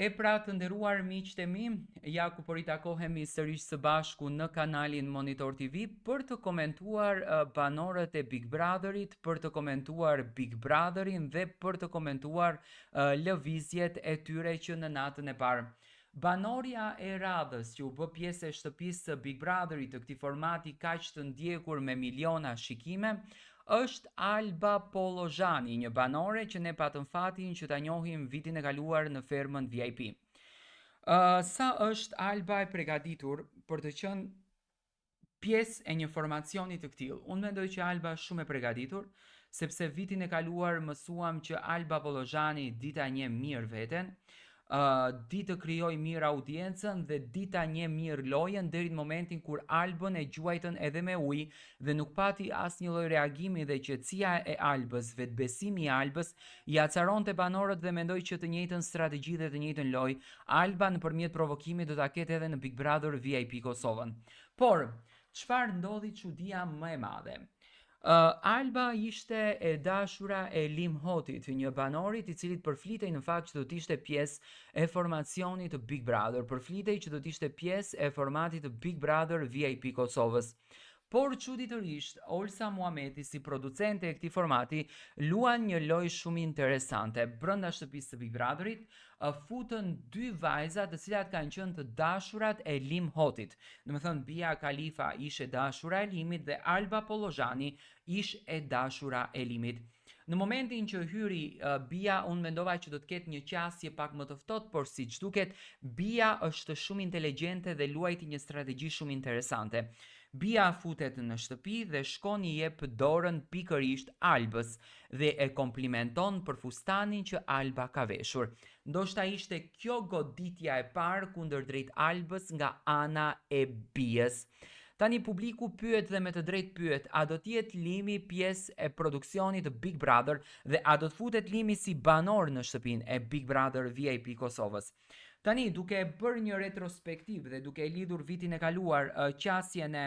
E pra të nderuar miqtë e mi, ja ku po ritakohemi sërish së bashku në kanalin Monitor TV për të komentuar banorët e Big Brotherit, për të komentuar Big Brotherin dhe për të komentuar lëvizjet e tyre që në natën e parë. Banorja e radhës që u bë pjesë e shtëpisë së Big Brotherit të këtij formati kaq të ndjekur me miliona shikime, është Alba Pollozhani, një banore që ne patëm fatin që ta njohim vitin e kaluar në fermën VIP. Sa është Alba e përgatitur për të qenë pjesë e një formacioni të këtill? Unë mendoj që Alba është shumë e përgatitur, sepse vitin e kaluar mësuam që Alba Pollozhani di ta njeh mirë veten, di të krijoj mirë audiencën dhe di ta njeh mirë lojën deri në momentin kur Albën e gjuajtën edhe me ujë dhe nuk pati asnjë lloj reagimi dhe qetësia e Albës, vetbesimi i Albës i acaronte banorët dhe mendoj që të njëjtën strategji dhe të njëjtën lojë Alba nëpërmjet provokimit do ta ketë edhe në Big Brother VIP Kosovën. Por çfarë ndodhi çudia më e madhe? Alba ishte e dashura e Lim Hotit, një banorit i cili përflitej në fakt që do të ishte pjesë e formacionit të Big Brother, përflitej që do të ishte pjesë e formatit të Big Brother VIP Kosovës. Por çuditërisht, Olsa Muhameti si producente e këtij formati luan një lojë shumë interesante. Brenda shtëpisë së Big Brotherit futën dy vajza të cilat kanë qenë të dashurat e Lim Hotit. Domethënë Bia Khalifa ishte dashura e Limit dhe Alba Pollozhani ishte e dashura e Limit. Në momentin që hyri Bia, unë mendova që do të ketë një qasje pak më të ftohtë, por siç duket, Bia është shumë inteligjente dhe luajti një strategji shumë interesante. Bia futet në shtëpi dhe shkon i jep dorën pikërisht Albës dhe e komplimenton për fustanin që Alba ka veshur. Ndoshta ishte kjo goditja e parë kundërdrejt Albës nga ana e Bijës. Tani publiku pyet dhe me të drejtë pyet, a do t'jetë Limi pjesë e produksionit të Big Brother dhe a do të futet Limi si banor në shtëpinë e Big Brother VIP Kosovës? Tani, duke bërë një retrospektiv dhe duke lidhur vitin e kaluar qasjen e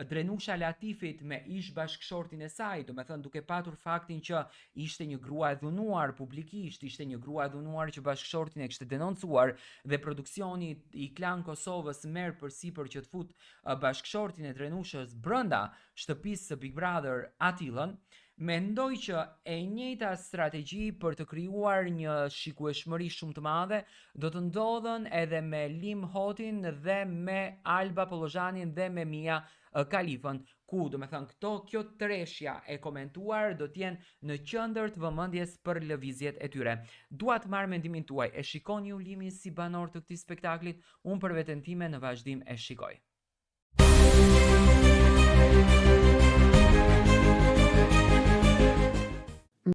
Drenusha Latifit me ish bashkëshortin e saj, do me thënë duke patur faktin që ishte një grua e dhunuar publikisht, ishte një grua e dhunuar që bashkëshortin e kishte denoncuar dhe produksioni i Klan Kosovës merr përsipër që të fut bashkëshortin e Drenushës brenda shtëpisë së Big Brother Atillën. Mendoj që e njëjta strategji për të krijuar një shikueshmëri shumë të madhe do të ndodhen edhe me Lim Hotin dhe me Alba Pollozhanin dhe me Mia Khalifën, ku do me thënë kjo treshja e komentuar do t'jenë në qendër të vëmendjes për lëvizjet e tyre. Dua të marr mendimin tuaj, e shikoni ju Limin si banor të këtij spektaklit? Unë për veten time në vazhdim e shikoj.